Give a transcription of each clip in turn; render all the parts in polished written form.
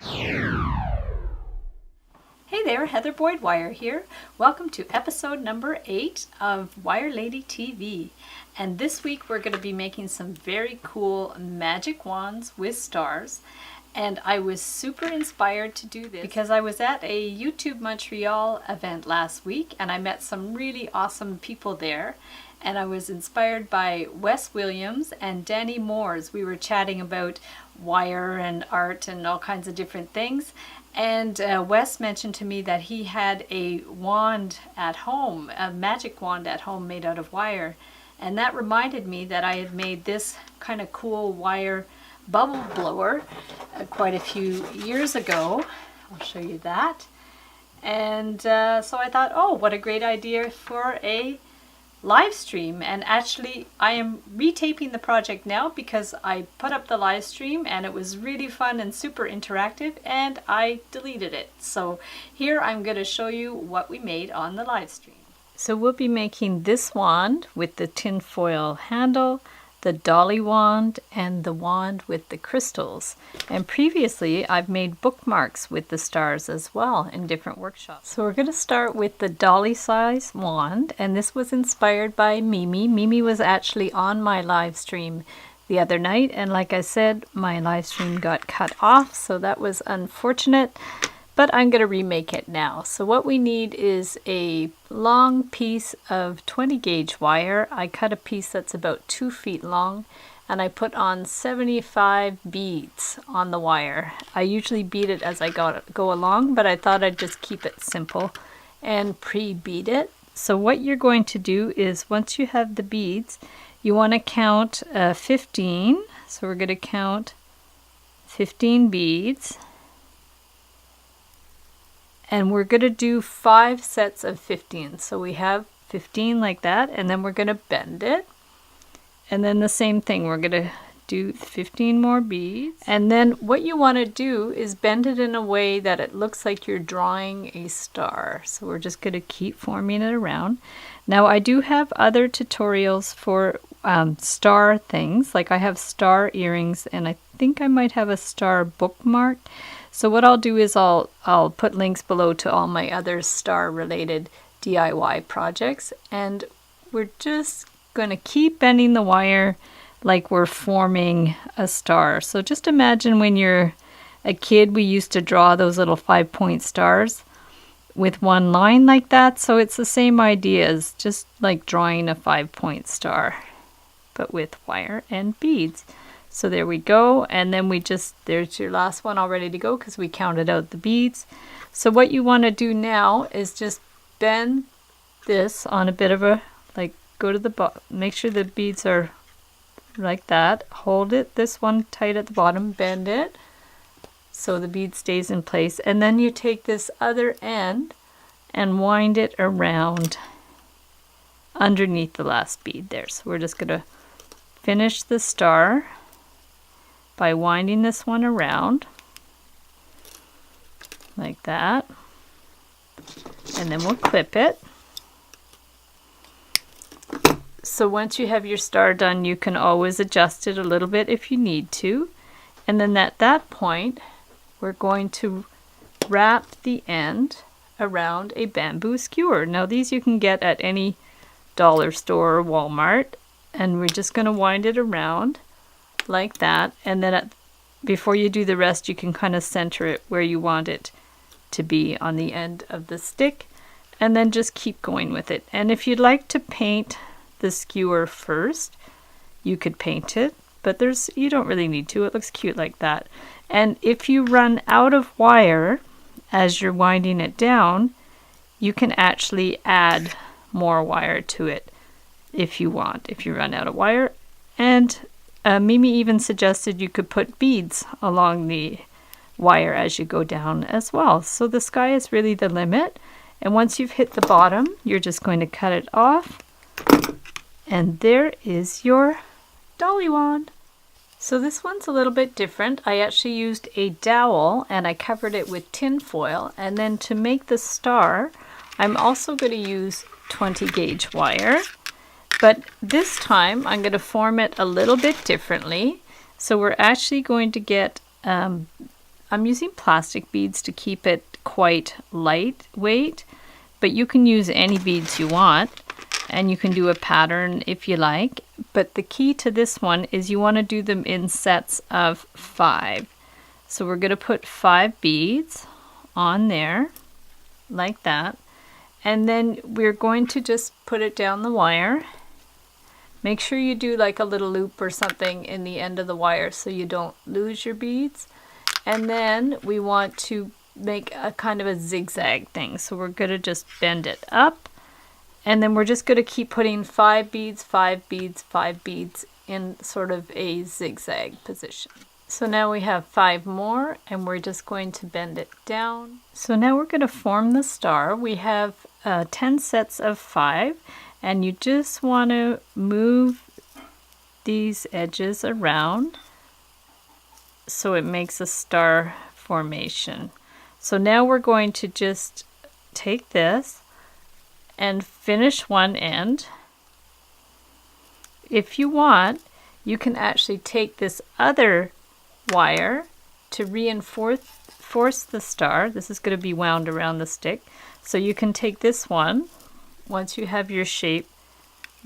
Hey there, Heather Boyd Wire here. Welcome to episode number 8 of Wire Lady TV. And this week we're going to be making some very cool magic wands with stars. And I was super inspired to do this because I was at a YouTube Montreal event last week and I met some really awesome people there. And I was inspired by Wes Williams and Danny Moores. We were chatting about wire and art and all kinds of different things. And Wes mentioned to me that he had a wand at home, a magic wand at home made out of wire. And that reminded me that I had made this kind of cool wire bubble blower quite a few years ago. I'll show you that. And so I thought, oh, what a great idea for a live stream. And actually I am retaping the project now because I put up the live stream and it was really fun and super interactive and I deleted it. So here I'm going to show you what we made on the live stream. So we'll be making this wand with the tin foil handle, the dolly wand, and the wand with the crystals. And previously I've made bookmarks with the stars as well in different workshops. So we're going to start with the dolly size wand, and this was inspired by Mimi. Mimi was actually on my live stream the other night, and like I said, my live stream got cut off, so that was unfortunate. But I'm going to remake it now. So what we need is a long piece of 20 gauge wire. I cut a piece that's about 2 feet long and I put on 75 beads on the wire. I usually bead it as I go along, but I thought I'd just keep it simple and pre-bead it. So what you're going to do is once you have the beads, you want to count 15. So we're going to count 15 beads. And we're going to do 5 sets of 15. So we have 15 like that, and then we're going to bend it. And then the same thing, we're going to do 15 more beads. And then what you want to do is bend it in a way that it looks like you're drawing a star. So we're just going to keep forming it around. Now I do have other tutorials for star things, like I have star earrings, and I think I might have a star bookmark. So what I'll do is I'll put links below to all my other star related DIY projects, and we're just going to keep bending the wire like we're forming a star. So just imagine when you're a kid, we used to draw those little 5-point stars with one line like that. So it's the same idea as just like drawing a 5-point star, but with wire and beads. So there we go, and then there's your last one all ready to go because we counted out the beads. So what you want to do now is just bend this on a bit of a, like, go to the bottom, make sure the beads are like that. Hold it, this one tight at the bottom, bend it so the bead stays in place. And then you take this other end and wind it around underneath the last bead there. So we're just going to finish the star by winding this one around like that, and then we'll clip it. So once you have your star done, you can always adjust it a little bit if you need to, and then at that point we're going to wrap the end around a bamboo skewer. Now these you can get at any dollar store or Walmart, and we're just going to wind it around like that, and then before you do the rest, you can kind of center it where you want it to be on the end of the stick, and then just keep going with it. And if you'd like to paint the skewer first, you could paint it, but you don't really need to. It looks cute like that. And if you run out of wire as you're winding it down, you can actually add more wire to it if you want, if you run out of wire. And Mimi even suggested you could put beads along the wire as you go down as well. So the sky is really the limit. And once you've hit the bottom, you're just going to cut it off. And there is your dolly wand. So this one's a little bit different. I actually used a dowel and I covered it with tin foil. And then to make the star, I'm also going to use 20 gauge wire. But this time I'm going to form it a little bit differently. So we're actually going to get I'm using plastic beads to keep it quite lightweight, but you can use any beads you want, and you can do a pattern if you like. But the key to this one is you want to do them in sets of 5. So we're going to put 5 beads on there like that, and then we're going to just put it down the wire. Make sure you do like a little loop or something in the end of the wire so you don't lose your beads. And then we want to make a kind of a zigzag thing, so we're going to just bend it up, and then we're just going to keep putting 5 beads, 5 beads, 5 beads in sort of a zigzag position. So now we have 5 more, and we're just going to bend it down. So now we're going to form the star. We have 10 sets of 5, and you just want to move these edges around so it makes a star formation. So now we're going to just take this and finish one end. If you want, you can actually take this other wire to reinforce the star. This is going to be wound around the stick. So you can take this one once you have your shape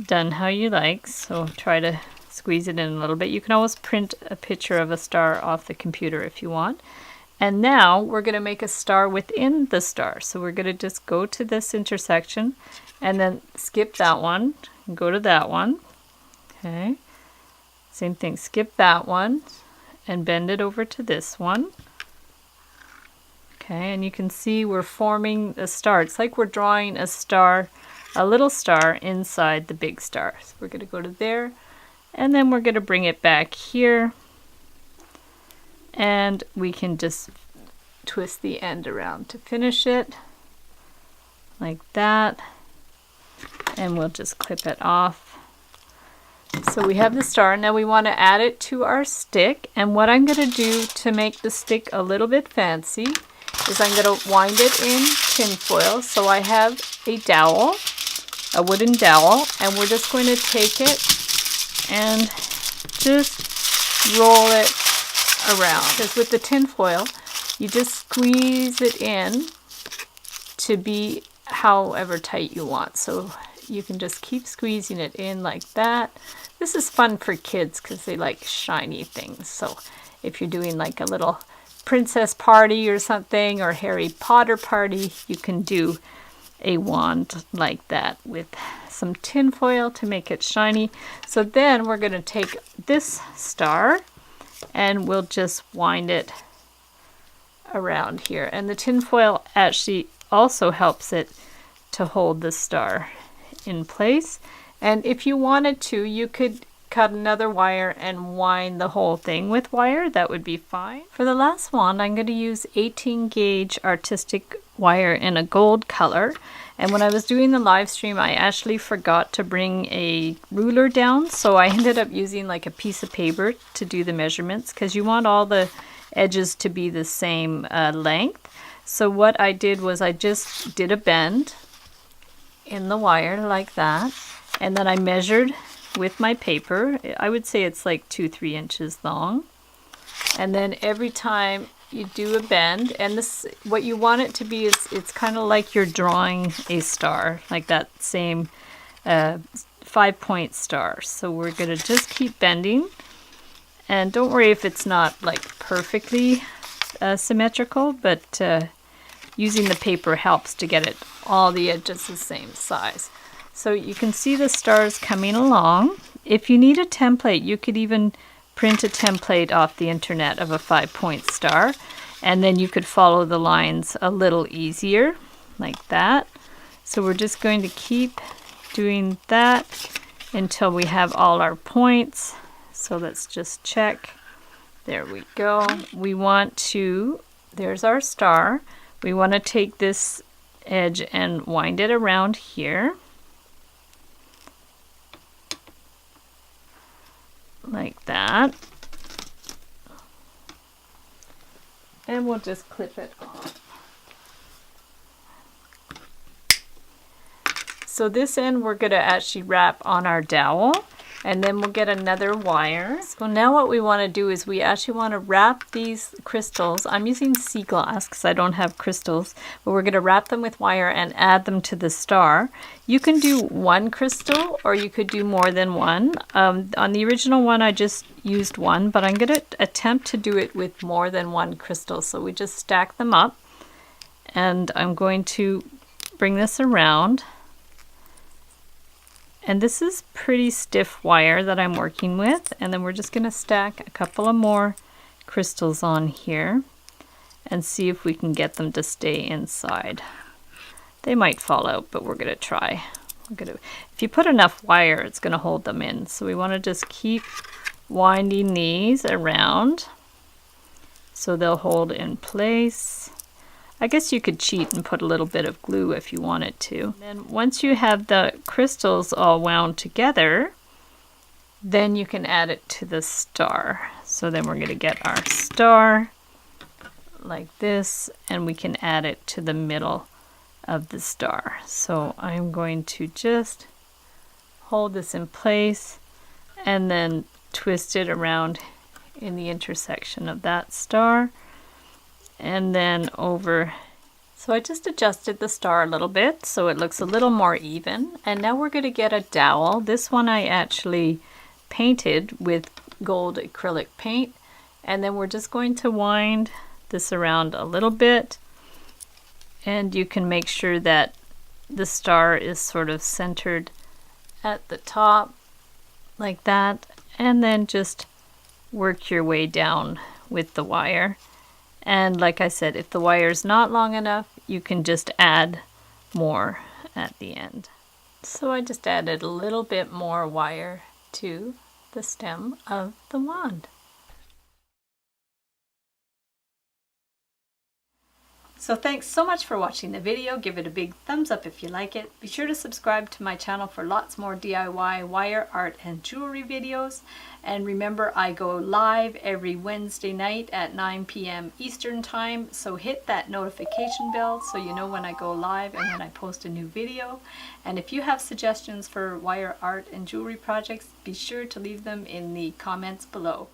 done how you like. So try to squeeze it in a little bit. You can always print a picture of a star off the computer if you want. And now we're going to make a star within the star. So we're going to just go to this intersection and then skip that one and go to that one. Okay. Same thing, skip that one and bend it over to this one. Okay, and you can see we're forming a star. It's like we're drawing a star, a little star inside the big star. So we're going to go to there, and then we're going to bring it back here, and we can just twist the end around to finish it like that, and we'll just clip it off. So we have the star. Now we want to add it to our stick, and what I'm going to do to make the stick a little bit fancy is I'm going to wind it in tin foil. So I have a dowel, a wooden dowel, and we're just going to take it and just roll it around. Because with the tin foil, you just squeeze it in to be however tight you want. So you can just keep squeezing it in like that. This is fun for kids because they like shiny things. So if you're doing like a little princess party or something, or Harry Potter party, you can do a wand like that with some tin foil to make it shiny. So then we're going to take this star and we'll just wind it around here. And the tin foil actually also helps it to hold the star in place. And if you wanted to, you could cut another wire and wind the whole thing with wire. That would be fine. For the last one, I'm going to use 18 gauge artistic wire in a gold color. And when I was doing the live stream, I actually forgot to bring a ruler down, so I ended up using like a piece of paper to do the measurements, because you want all the edges to be the same length. So what I did was I just did a bend in the wire like that, and then I measured with my paper. I would say it's like 2-3 inches long. And then every time you do a bend, and this, what you want it to be is, it's kind of like you're drawing a star, like that same 5-point star. So we're going to just keep bending, and don't worry if it's not like perfectly symmetrical, but using the paper helps to get it all the edges the same size. So you can see the stars coming along. If you need a template, you could even print a template off the internet of a 5-point star, and then you could follow the lines a little easier like that. So we're just going to keep doing that until we have all our points. So let's just check. There we go. We want to, there's our star. We want to take this edge and wind it around here like that, and we'll just clip it off. So this end we're going to actually wrap on our dowel, And then we'll get another wire. So now what we want to do is we actually want to wrap these crystals. I'm using sea glass because I don't have crystals, but we're going to wrap them with wire and add them to the star. You can do one crystal or you could do more than one. On the original one I just used one, but I'm going to attempt to do it with more than one crystal. So we just stack them up, and I'm going to bring this around. And this is pretty stiff wire that I'm working with, and then we're just going to stack a couple of more crystals on here and see if we can get them to stay inside. They might fall out, but we're going to try. If you put enough wire, it's going to hold them in. So we want to just keep winding these around so they'll hold in place. I guess you could cheat and put a little bit of glue if you wanted to. And then once you have the crystals all wound together, then you can add it to the star. So then we're going to get our star like this, and we can add it to the middle of the star. So I'm going to just hold this in place and then twist it around in the intersection of that star. And then over. So I just adjusted the star a little bit so it looks a little more even. And now we're going to get a dowel. This one I actually painted with gold acrylic paint. And then we're just going to wind this around a little bit. And you can make sure that the star is sort of centered at the top like that. And then just work your way down with the wire. And like I said, if the wire is not long enough, you can just add more at the end. So I just added a little bit more wire to the stem of the wand. So thanks so much for watching the video. Give it a big thumbs up if you like it. Be sure to subscribe to my channel for lots more DIY wire art and jewelry videos. And remember, I go live every Wednesday night at 9 p.m. Eastern Time. So hit that notification bell so you know when I go live and when I post a new video. And if you have suggestions for wire art and jewelry projects, be sure to leave them in the comments below.